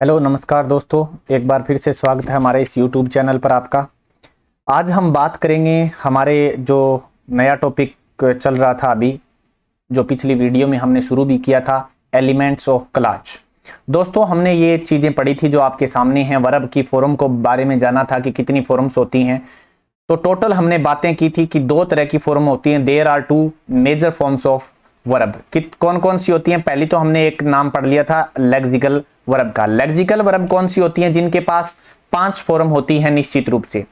Hello नमस्कार दोस्तों, एक बार फिर से स्वागत है हमारे इस YouTube चैनल पर आपका। आज हम बात करेंगे हमारे जो नया टॉपिक चल रहा था अभी, जो पिछली वीडियो में हमने शुरू भी किया था, एलिमेंट्स ऑफ क्लाज। दोस्तों हमने ये चीज़ें पढ़ी थी जो आपके सामने हैं। वर्ब की फॉर्म को बारे में जाना था कि कितनी फॉर्म्स होती हैं। तो टोटल हमने बातें की थी कि दो तरह की फॉर्म होती हैं। There are two major forms of verb. कौन कौन सी होती हैं? पहली तो हमने एक नाम पढ़ लिया था लेक्सिकल वर्ब का। लेक्सिकल वर्ब कौन सी होती हैं? जिनके पास 5 फॉर्म होती हैं निश्चित रूप से।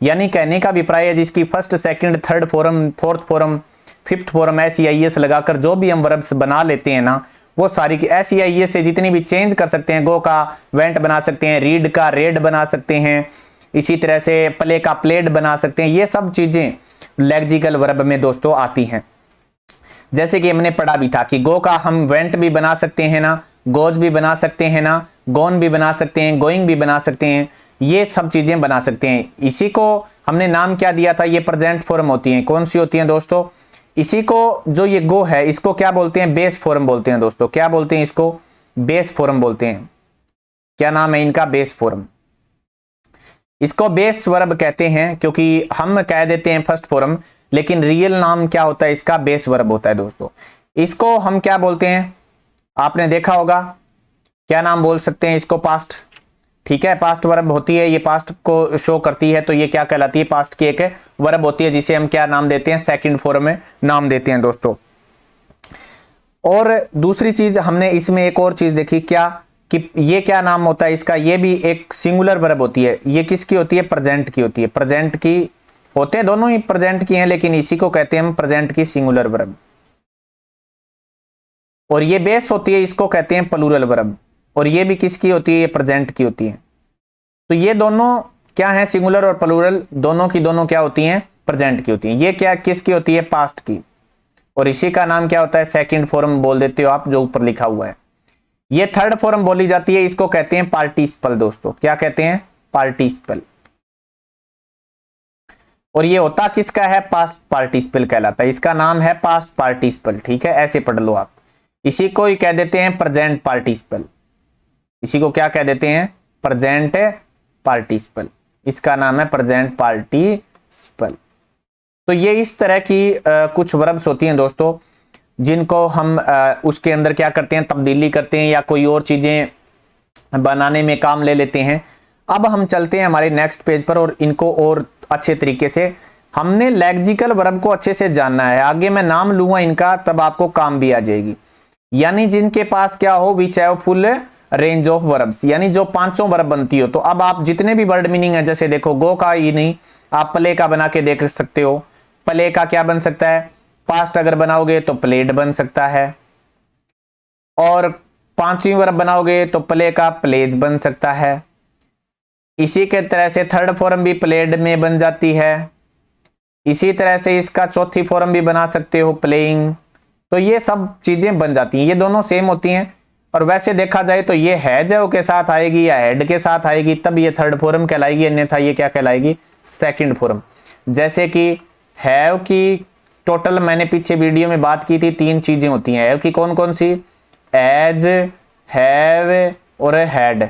यानी कहने का अभिप्राय है जिसकी first, second, third form, fourth form, fifth form SEIS लगाकर जो भी हम वर्ब्स बना लेते हैं ना, वो सारी की SEIS से जितनी भी चेंज कर सकते हैं। गो का वेंट बना सकते हैं, रीड का रेड बना सकते हैं, इसी तरह से प्ले का प्लेड बना सकते हैं। ये सब चीजें लेक्सिकल वर्ब में दोस्तों आती हैं। जैसे कि हमने पढ़ा भी था कि गो का हम वेंट भी बना सकते हैं ना, गोज भी बना सकते हैं ना, गोन भी बना सकते हैं, गोइंग भी बना सकते हैं। ये सब चीजें बना सकते हैं। इसी को हमने नाम क्या दिया था? ये प्रेजेंट फॉर्म होती हैं। कौन सी होती हैं दोस्तों? इसी को जो ये गो है इसको क्या बोलते हैं? बेस फॉर्म बोलते हैं दोस्तों। क्या बोलते हैं इसको? बेस फॉर्म बोलते हैं। क्या नाम है इनका? Base form. इसको बेस वर्ब कहते हैं क्योंकि हम कह देते हैं फर्स्ट फॉर्म, लेकिन रियल नाम क्या होता है इसका? बेस वर्ब होता है दोस्तों। इसको हम क्या बोलते हैं? आपने देखा होगा। क्या नाम बोल सकते हैं इसको? पास्ट। ठीक है, पास्ट वर्ब होती है, ये पास्ट को शो करती है, तो ये क्या कहलाती है? पास्ट की एक वर्ब होती है जिसे हम क्या नाम देते हैं? सेकंड फॉर्म में नाम देते हैं दोस्तों। और दूसरी चीज हमने इसमें एक और चीज देखी, क्या कि ये क्या नाम होता है इसका? ये भी एक सिंगुलर वर्ब होती है। ये किसकी होती है? प्रेजेंट की होती है। प्रेजेंट की होते हैं, दोनों ही प्रेजेंट की हैं, लेकिन इसी को कहते हैं हम प्रेजेंट की सिंगुलर वर्ब। और ये बेस होती है, इसको कहते हैं प्लूरल वर्ब। और ये भी किसकी होती है? ये प्रेजेंट की होती है। तो ये दोनों क्या है? सिंगुलर और प्लूरल दोनों की दोनों क्या होती हैं? प्रेजेंट की होती हैं। ये क्या किसकी होती है? पास्ट की। और इसी का नाम क्या होता है? सेकंड फॉर्म बोल देते हो आप, जो ऊपर लिखा हुआ है। ये थर्ड फॉर्म बोली जाती है, इसको कहते हैं पार्टिसिपल दोस्तों। क्या कहते हैं? पार्टिसिपल। और ये होता किसका है? पास्ट पार्टिसिपल कहलाता है। इसका नाम है पास्ट पार्टिसिपल। ठीक है, ऐसे पढ़ लो आप। इसी को ही कह देते हैं प्रेजेंट पार्टिसिपल। इसी को क्या कह देते हैं? Present participle. इसका नाम है प्रेजेंट पार्टिसिपल। तो ये इस तरह की कुछ वर्ब्स होती हैं दोस्तों, जिनको हम उसके अंदर क्या करते हैं? तब्दीली करते हैं या कोई और चीजें बनाने में काम ले लेते हैं। अब हम चलते हैं हमारे नेक्स्ट पेज पर और इनको और अच्छे तरीके से हमने लेक्सिकल वर्ब को अच्छे से जानना है। आगे मैं नाम लूंगा इनका, तब आपको काम भी आ जाएगी। यानी जिनके पास क्या हो? Which have full range of verbs, यानी जो पांचों वर्ब बनती हो। तो अब आप जितने भी वर्ड मीनिंग है, जैसे देखो गो का ही नहीं, आप प्ले का बना के देख सकते हो। प्ले का क्या बन सकता है? पास्ट अगर बनाओगे तो प्लेड बन सकता है। और पांचवी वर्ब बनाओगे तो प्ले का प्लेज बन सकता है। इसी के तरह से थर्ड फॉर्म भी प्लेड में बन जाती है। इसी तरह से इसका चौथी फॉर्म भी बना सकते हो, प्लेइंग। तो ये सब चीजें बन जाती हैं। ये दोनों सेम होती हैं। और वैसे देखा जाए तो ये हैज के साथ आएगी या हेड के साथ आएगी, तब ये थर्ड फॉर्म कहलाएगी, अन्यथा ये क्या कहलाएगी? Second form. जैसे कि हैव की टोटल मैंने पीछे वीडियो में बात की थी, 3 चीजें होती हैं हैव की। कौन कौन सी? एज, हैव और हैड।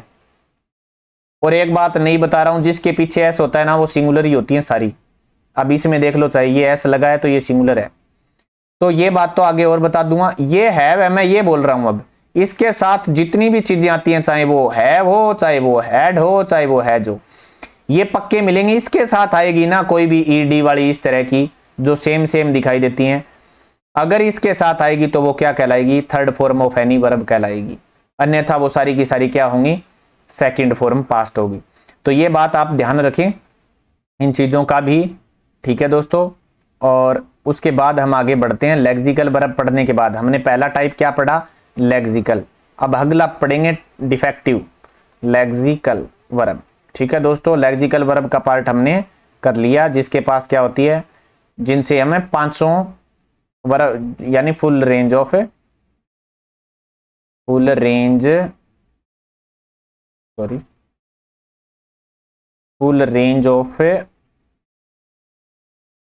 और एक बात नहीं बता रहा हूं, जिसके पीछे एस होता है ना, वो सिंगुलर ही होती है सारी। अब इसमें देख लो, चाहिए ये एस लगा है तो ये सिंगुलर है। तो ये बात तो आगे और बता दूंगा। ये है मैं ये बोल रहा हूं, अब इसके साथ जितनी भी चीजें आती हैं, चाहे वो हैव हो, चाहे वो हैड हो, चाहे वो हैज हो, ये पक्के मिलेंगे। इसके साथ आएगी ना कोई भी ईडी वाली इस तरह की जो सेम सेम दिखाई देती हैं, अगर इसके साथ आएगी तो वो क्या कहलाएगी? Third form of any verb कहलाएगी। अन्यथा वो सारी की सारी क्या होंगी? सेकंड फॉर्म पास्ट होगी। तो ये बात आप ध्यान रखें इन चीजों का भी। ठीक है दोस्तों, और उसके बाद हम आगे बढ़ते हैं। लेक्सिकल वर्ब पढ़ने के बाद हमने पहला टाइप क्या पढ़ा? लेक्सिकल। अब अगला पढ़ेंगे डिफेक्टिव लेक्सिकल वर्ब। ठीक है दोस्तों, लेक्सिकल वर्ब का पार्ट हमने कर लिया, जिसके पास क्या होती है? जिनसे हमें 500 वर्ब यानी full range of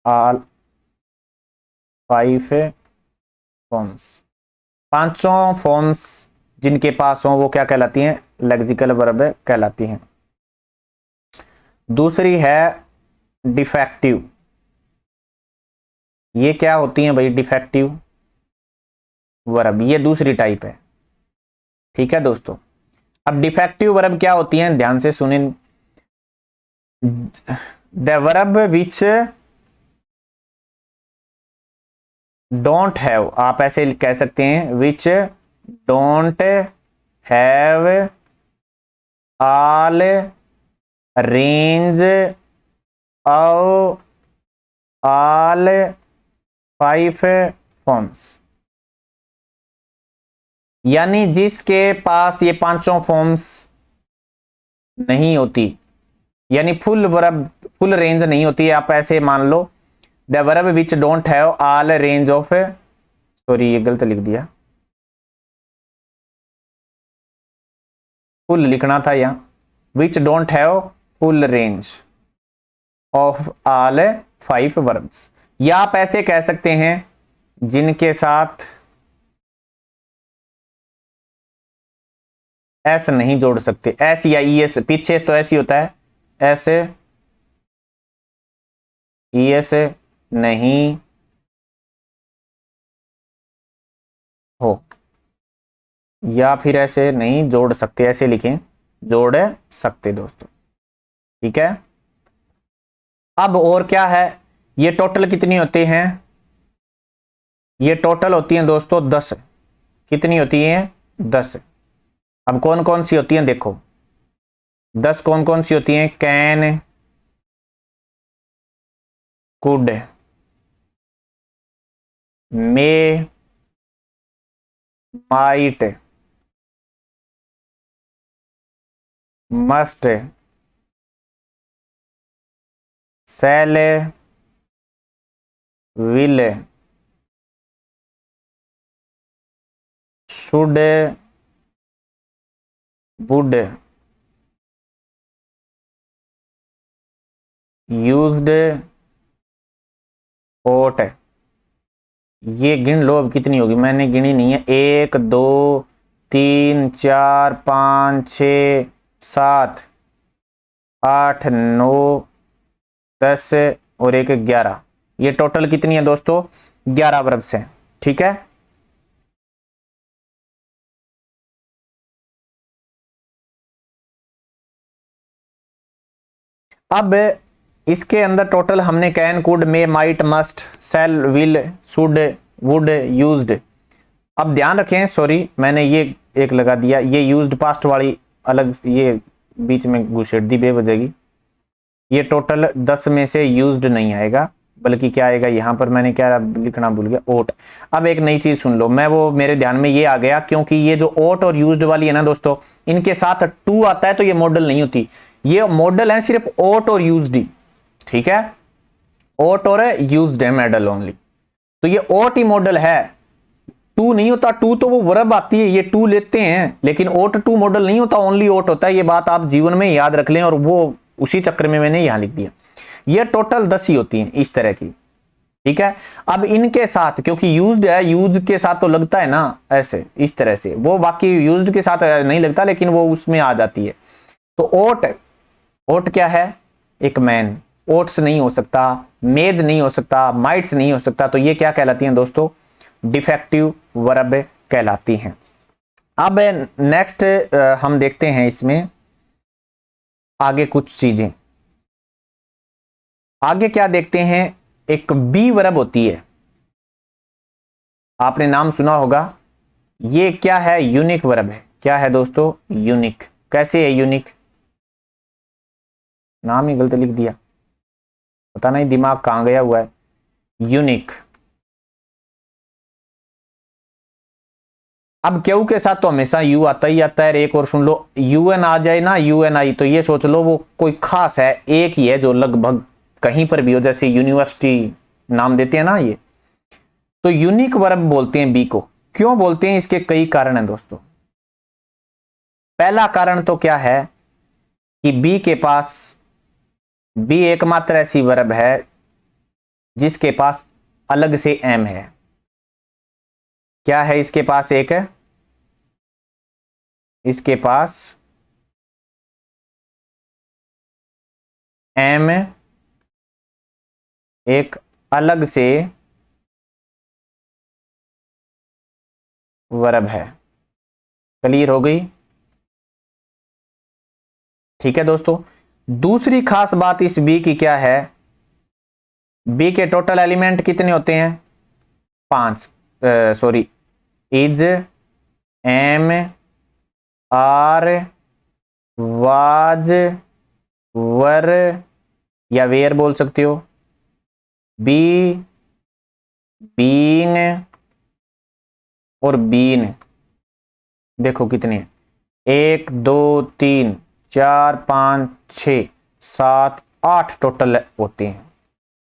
all 5 forms. 500 forms जिनके पास हो वो क्या कहलाती हैं? लेक्सिकल वर्ब कहलाती हैं। दूसरी है डिफेक्टिव। ये क्या होती है भाई? डिफेक्टिव वर्ब, ये दूसरी टाइप है। ठीक है दोस्तों, अब डिफेक्टिव वर्ब क्या होती हैं, ध्यान से सुने। The verb which don't have, आप ऐसे कह सकते हैं, विच don't have all range of all 5 forms, यानी जिसके पास ये पांचों फॉर्म्स नहीं होती, यानी फुल वर्ब, फुल रेंज नहीं होती है। आप ऐसे मान लो, the verb which don't have all range of, sorry ये गलत लिख दिया, फुल लिखना था यहां, which don't have full range of all 5 verbs. या आप ऐसे कह सकते हैं, जिनके साथ एस नहीं जोड़ सकते, एस या ई एस, पीछे तो ऐसी होता है, एस ई एस नहीं हो, या फिर ऐसे नहीं जोड़ सकते, ऐसे लिखें, जोड़ सकते दोस्तों। ठीक है, अब और क्या है, ये टोटल कितनी होती हैं? ये टोटल होती हैं दोस्तों 10। कितनी होती हैं? 10। अब कौन कौन सी होती हैं देखो, 10 कौन कौन सी होती हैं? Can, could, may, might, must, shall, will, should, would, used, ought. ये गिन लो अब कितनी होगी, मैंने गिनी नहीं है। 1 2 3 4 5 6 7 8 9 10 और 1 11। ये टोटल कितनी है दोस्तों? 11 वर्ब्स हैं। ठीक है, अब इसके अंदर टोटल हमने can, could, may, might, must, shall, will, should, would, used. अब ध्यान रखें, सॉरी मैंने ये एक लगा दिया, ये यूज्ड पास्ट वाली अलग, ये बीच में घुसेड़ दी बेवजह की। ये टोटल 10 में से यूज्ड नहीं आएगा, बल्कि क्या आएगा, यहां पर मैंने क्या लिखना भूल गया, ओट। अब एक नई चीज सुन लो, मैं वो मेरे ध्यान में ये आ गया, क्योंकि ये जो ओट और यूज्ड वाली है ना दोस्तों, इनके साथ टू आता है तो ये मॉडल नहीं होती, ये मॉडल है सिर्फ ओट और यूज्ड ही। ठीक है, ओट और यूज्ड है मॉडल ओनली, तो ये ओट ही मॉडल है, टू नहीं होता। टू तो वो वर्ब आती है, ये टू लेते हैं, लेकिन ओट टू मॉडल नहीं होता, ओनली ओट होता है। ये बात आप जीवन में याद रख लें, और वो उसी चक्कर में मैंने यहां लिख दिया। ये टोटल 10 ही होती हैं इस तरह की। ठीक है, अब इनके साथ, क्योंकि यूज्ड है, यूज के साथ तो लगता है ना ऐसे, इस तरह से, वो बाकी यूज्ड के साथ नहीं लगता, लेकिन वो उसमें आ जाती है। तो ओट, ओट क्या है? एक मैन। ओट्स नहीं हो सकता, मेज नहीं हो सकता, माइट्स नहीं हो सकता, तो ये क्या कहलाती हैं दोस्तों? डिफेक्टिव वर्ब कहलाती हैं। अब नेक्स्ट हम देखते हैं इसमें आगे कुछ चीजें। आगे क्या देखते हैं, एक बी वर्ब होती है, आपने नाम सुना होगा। ये क्या है? यूनिक वर्ब है। क्या है दोस्तों? यूनिक। कैसे है यूनिक? नाम ही गलत लिख दिया, पता नहीं दिमाग कहां गया हुआ है। यूनिक। अब क्यू के साथ तो हमेशा यू आता ही आता है। एक और सुन लो, यूएन आ जाए ना, यूएन आई, तो ये सोच लो वो कोई खास है, एक ही है जो लगभग कहीं पर भी हो, जैसे यूनिवर्सिटी नाम देते हैं ना ये, तो यूनिक वर्ब बोलते हैं बी को। क्यों बोलते हैं? इसके कई कारण हैं दोस्तों। पहला कारण तो क्या है कि बी के पास, बी एकमात्र ऐसी वर्ब है जिसके पास अलग से एम है। क्या है इसके पास? एक है, इसके पास एम एक अलग से वर्ब है। क्लियर हो गई? ठीक है दोस्तों, दूसरी खास बात इस बी की क्या है, बी के टोटल एलिमेंट कितने होते हैं? 5। Sorry, is, am, are, was, were या वेयर बोल सकते हो, बी, बीइंग और बीन। देखो कितने, 1 2 3 4 5 6 7 8 टोटल होते हैं,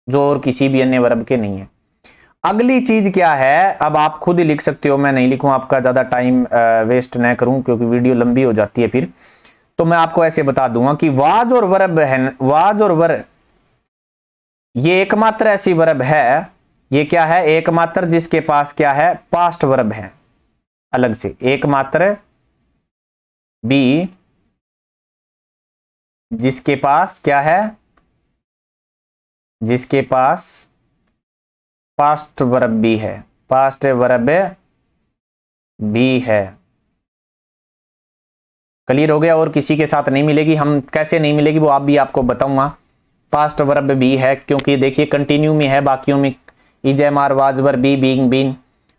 जो और किसी भी अन्य वर्ब के नहीं है। अगली चीज क्या है, अब आप खुद ही लिख सकते हो, मैं नहीं लिखूं, आपका ज्यादा टाइम वेस्ट न करूं क्योंकि वीडियो लंबी हो जाती है फिर। तो मैं आपको ऐसे बता दूंगा कि वाज और वर्ब है, वाज और वर ये एकमात्र ऐसी वर्ब है, ये क्या है, एकमात्र जिसके पास क्या है, पास्ट वर्ब है अलग से, एकमात्र बी जिसके पास क्या है, जिसके पास पास्ट वर्ब भी है, पास्ट वर्ब भी है। क्लियर हो गया? और किसी के साथ नहीं मिलेगी, हम कैसे नहीं मिलेगी वो आप भी आपको बताऊंगा। पास्ट वर्ब भी है क्योंकि देखिए कंटिन्यू में है, बाकियों में is, am, are, was, were, be, being, been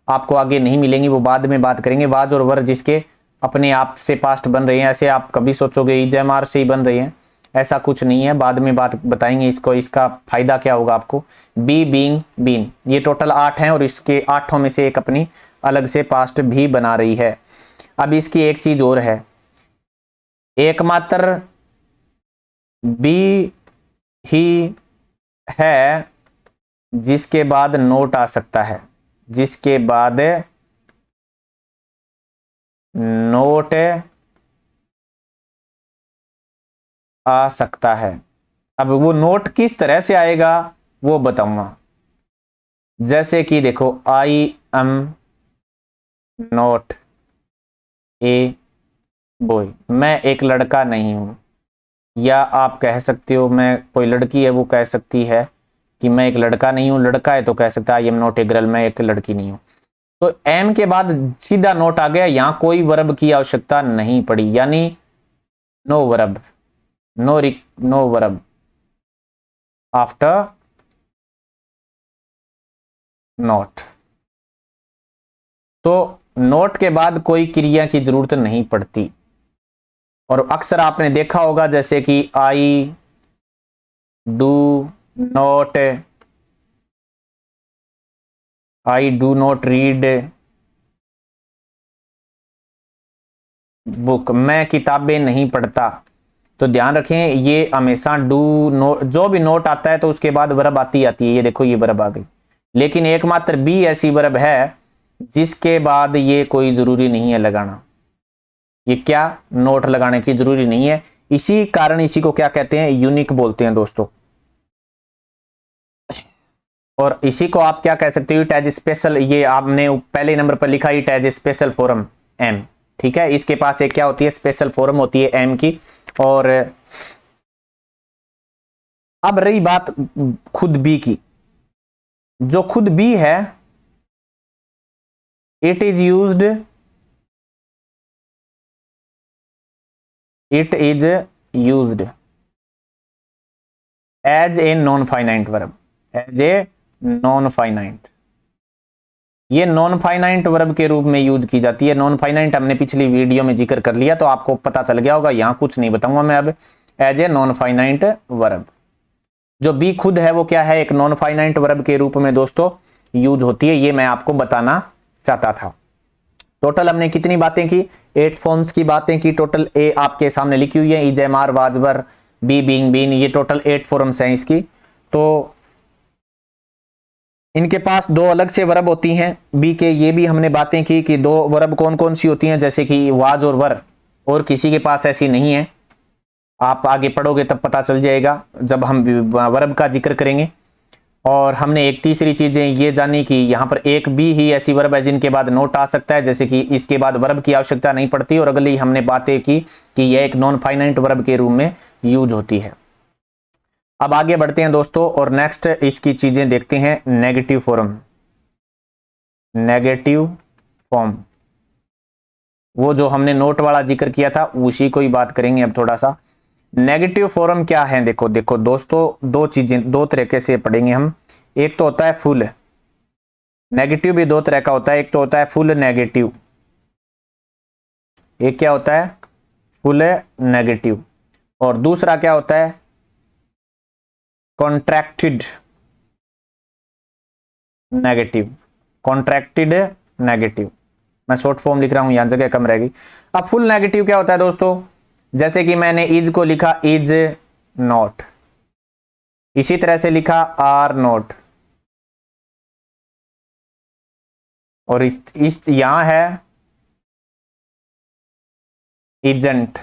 आपको आगे नहीं मिलेंगी, वो बाद में बात करेंगे। वाज और वर जिसके अपने आप से पास्ट बन रहे हैं, ऐसे आप कभी सोचोगे इज, एम, आर से ही बन रहे हैं, ऐसा कुछ नहीं है, बाद में बात बताएंगे इसको, इसका फायदा क्या होगा आपको। बी, बीइंग, बीन ये टोटल 8 हैं और इसके 8 में से एक अपनी अलग से पास्ट भी बना रही है। अब इसकी एक चीज और है, एकमात्र बी ही है जिसके बाद नोट आ सकता है, जिसके बाद नोट आ सकता है। अब वो नोट किस तरह से आएगा वो बताऊंगा। जैसे कि देखो, I am not a boy, मैं एक लड़का नहीं हूं, या आप कह सकते हो मैं, कोई लड़की है वो कह सकती है कि मैं एक लड़का नहीं हूं, लड़का है तो कह सकता है I am not a girl, मैं एक लड़की नहीं हूं। तो एम के बाद सीधा नोट आ गया, यहां कोई वर्ब की आवश्यकता नहीं पड़ी, यानी no verb, no verb after not. तो नोट के बाद कोई क्रिया की जरूरत नहीं पड़ती। और अक्सर आपने देखा होगा जैसे कि I do not, I do not read book, मैं किताबें नहीं पढ़ता। तो ध्यान रखें ये हमेशा डू नोट, जो भी नोट आता है तो उसके बाद वर्ब आती है, ये देखो ये वर्ब आ गई। लेकिन एकमात्र बी ऐसी वर्ब है जिसके बाद ये कोई जरूरी नहीं है लगाना, ये क्या नोट लगाने की जरूरी नहीं है। इसी कारण इसी को क्या कहते हैं, यूनिक बोलते हैं दोस्तों। और इसी को आप क्या कह सकते हो, इट एज स्पेशल, ये आपने पहले नंबर पर लिखा it as special form am, ठीक है। इसके पास एक क्या होती है, स्पेशल फॉर्म होती है एम की। और अब रही बात खुद बी की, जो खुद बी है it is used, it is used as a non finite verb, as a non finite, ये नॉन फाइनाइट वर्ब के रूप में यूज की जाती है। नॉन फाइनाइट हमने पिछली वीडियो में जिक्र कर लिया तो आपको पता चल गया होगा, यहां कुछ नहीं बताऊंगा मैं अब। As a non finite verb, जो बी खुद है वो क्या है, एक नॉन फाइनाइट वर्ब के रूप में दोस्तों यूज होती है, ये मैं आपको बताना चाहता था। टोटल हमने कितनी बातें की, 8 फॉर्म्स की बातें की टोटल, ए आपके सामने लिखी हुई है, is, am, are, was, were, be, being, been, ये टोटल 8 फॉर्म्स हैं इसकी। तो इनके पास 2 अलग से वर्ब होती हैं बी के, ये भी हमने बातें की कि 2 वर्ब कौन कौन सी होती हैं, जैसे कि वाज और वर, और किसी के पास ऐसी नहीं है, आप आगे पढ़ोगे तब पता चल जाएगा जब हम वर्ब का जिक्र करेंगे। और हमने एक तीसरी चीज ये जानी कि यहाँ पर एक बी ही ऐसी वर्ब है जिनके बाद नोट आ सकता है, जैसे कि इसके बाद वर्ब की आवश्यकता नहीं पड़ती। और अगली हमने बातें की कि यह एक नॉन फाइनाइट वर्ब के रूप में यूज होती है। अब आगे बढ़ते हैं दोस्तों और नेक्स्ट इसकी चीजें देखते हैं। नेगेटिव फॉर्म, नेगेटिव फॉर्म वो जो हमने नोट वाला जिक्र किया था उसी को ही बात करेंगे अब थोड़ा सा। नेगेटिव फॉर्म क्या है, देखो देखो दोस्तों, दो चीजें दो तरीके से पढ़ेंगे हम। एक तो होता है फुल नेगेटिव, भी दो तरह का होता है। एक तो होता है फुल नेगेटिव, एक क्या होता है फुल नेगेटिव, और दूसरा क्या होता है कॉन्ट्रैक्टेड नेगेटिव। कॉन्ट्रैक्टेड नेगेटिव, मैं शॉर्ट फॉर्म लिख रहा हूं, यहां जगह कम रहेगी। अब फुल नेगेटिव क्या होता है दोस्तों, जैसे कि मैंने इज को लिखा इज नॉट, इसी तरह से लिखा आर नॉट, और इस यहां है इजेंट,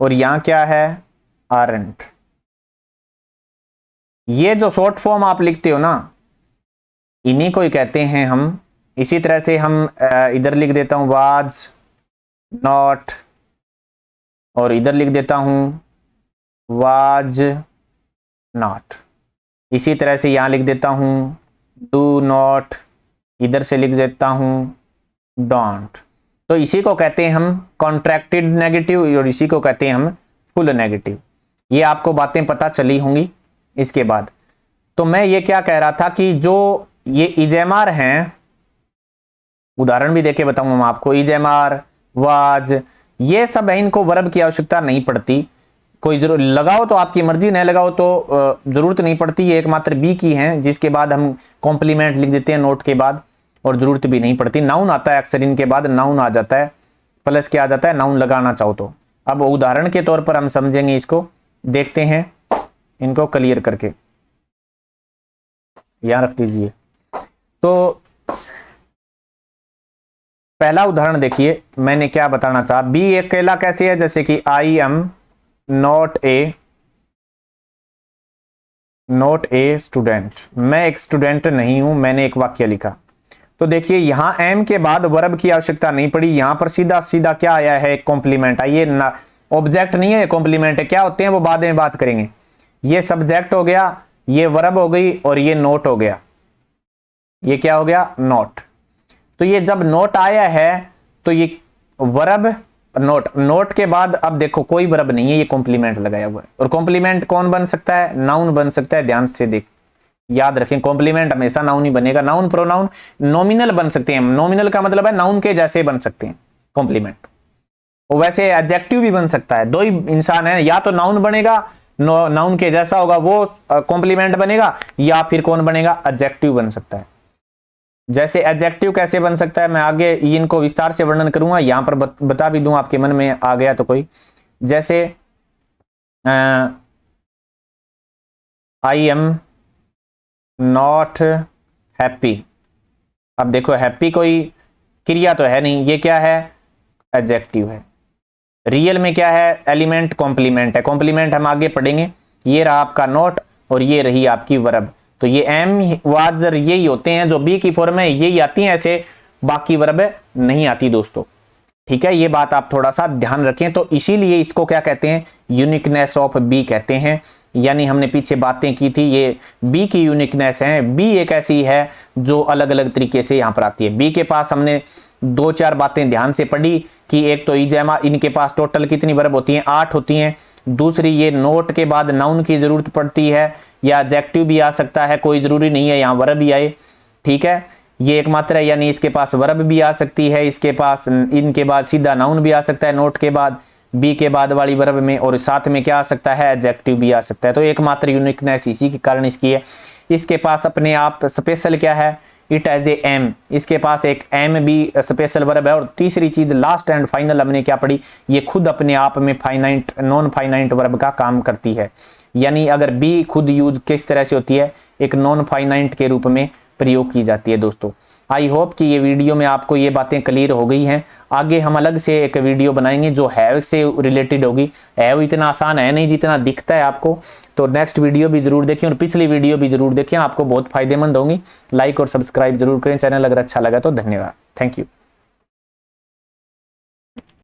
और यहां क्या है आरंट। ये जो शॉर्ट फॉर्म आप लिखते हो ना, इन्हीं को ही कहते हैं हम। इसी तरह से हम इधर लिख देता हूं वाज नॉट, और इधर लिख देता हूं वाज नॉट। इसी तरह से यहां लिख देता हूं डू नॉट, इधर से लिख देता हूं डोंट। तो इसी को कहते हैं हम कॉन्ट्रैक्टेड नेगेटिव, और इसी को कहते हैं हम फुल नेगेटिव। ये आपको बातें पता चली होंगी। इसके बाद तो मैं ये क्या कह रहा था कि जो ये इजेमार हैं, उदाहरण भी देके बताऊंगा मैं आपको। इजेमार, वाज, ये सब है, इनको वर्ब की आवश्यकता नहीं पड़ती। कोई जरूर लगाओ तो आपकी मर्जी, नहीं लगाओ तो जरूरत नहीं पड़ती। ये एकमात्र बी की हैं जिसके बाद हम कॉम्प्लीमेंट लिख देते हैं नोट के बाद, और जरूरत भी नहीं पड़ती। नाउन आता है अक्सर इनके बाद, नाउन आ जाता है, प्लस क्या आ जाता है नाउन लगाना चाहो तो। अब उदाहरण के तौर पर हम समझेंगे इसको, देखते हैं इनको क्लियर करके, यहां रख दीजिए। तो पहला उदाहरण देखिए, मैंने क्या बताना चाहा। बी अकेला कैसे है, जैसे कि I am not a student, मैं एक स्टूडेंट नहीं हूं, मैंने एक वाक्य लिखा। तो देखिए यहां एम के बाद वर्ब की आवश्यकता नहीं पड़ी, यहां पर सीधा सीधा क्या आया है कॉम्प्लीमेंट। आइए ना, ऑब्जेक्ट नहीं है, कॉम्प्लीमेंट है। क्या होते हैं वो बाद में बात करेंगे। ये सब्जेक्ट हो गया, ये वर्ब हो गई, और ये नोट हो गया। ये क्या हो गया नोट। तो ये जब नोट आया है तो ये वर्ब नोट, नोट के बाद अब देखो कोई वर्ब नहीं है, ये कॉम्प्लीमेंट लगाया हुआ है। और कॉम्प्लीमेंट कौन बन सकता है, नाउन बन सकता है। ध्यान से देख, याद रखें कॉम्प्लीमेंट हमेशा नाउन ही बनेगा। नाउन प्रोनाउन नॉमिनल बन सकते हैं, नॉमिनल का मतलब है नाउन के जैसे बन सकते हैं कॉम्प्लीमेंट। और वैसे एडजेक्टिव भी बन सकता है। दो ही इंसान है, या तो नाउन बनेगा नाउन के जैसा होगा वो कॉम्प्लीमेंट बनेगा, या फिर कौन बनेगा एडजेक्टिव बन सकता है। जैसे एडजेक्टिव कैसे बन सकता है मैं आगे इनको विस्तार से वर्णन करूंगा, यहां पर बता भी दूं, आपके मन में आ गया तो कोई। जैसे आई एम नॉट हैप्पी। अब देखो हैप्पी कोई क्रिया तो है नहीं, ये क्या है एडजेक्टिव है। रियल में क्या है एलिमेंट कॉम्प्लीमेंट है। कॉम्प्लीमेंट हम आगे पढ़ेंगे। ये रहा आपका नोट और ये रही आपकी वर्ब। तो ये एम वाजर यही होते हैं जो बी की फॉर्म है, यही आती हैं, ऐसे बाकी वर्ब नहीं आती दोस्तों। ठीक है, ये बात आप थोड़ा सा ध्यान रखें। तो इसीलिए इसको क्या कहते हैं यूनिकनेस ऑफ बी कहते हैं। यानी हमने पीछे बातें की थी, ये बी की यूनिकनेस है। बी एक ऐसी है जो अलग अलग तरीके से यहां पर आती है। बी के पास हमने दो चार बातें ध्यान से पढ़ी कि एक तो इजेमा, इनके पास टोटल कितनी वर्ब होती हैं 8 होती हैं। दूसरी ये नोट के बाद नाउन की जरूरत पड़ती है, या एडजेक्टिव भी आ सकता है, कोई जरूरी नहीं है यहां वर्ब भी आए। ठीक है, ये एकमात्र है, यानी इसके पास वर्ब भी आ सकती है, इसके पास इनके बाद सीधा नाउन भी आ सकता है नोट के बाद, बी के बाद वाली वर्ब में, और साथ में क्या आ सकता है एडजेक्टिव भी आ सकता है। तो एकमात्र यूनिकनेस इसी के कारण इसकी है। इसके पास अपने आप स्पेशल क्या है, इट एज ए एम, इसके पास एक एम भी स्पेशल वर्ब है। और तीसरी चीज लास्ट एंड फाइनल हमने क्या पढ़ी, ये खुद अपने आप में फाइनाइट नॉन फाइनाइट वर्ब का काम करती है। यानी अगर बी खुद यूज किस तरह से होती है, एक नॉन फाइनाइट के रूप में प्रयोग की जाती है दोस्तों। आई होप कि ये वीडियो में आपको ये बातें क्लियर हो गई हैं। आगे हम अलग से एक वीडियो बनाएंगे जो हैव से रिलेटेड होगी। हैव इतना आसान है नहीं जितना दिखता है आपको। तो नेक्स्ट वीडियो भी जरूर देखें और पिछली वीडियो भी जरूर देखें, आपको बहुत फायदेमंद होंगी। लाइक और सब्सक्राइब जरूर करें चैनल, अगर अच्छा लगा तो। धन्यवाद, थैंक यू।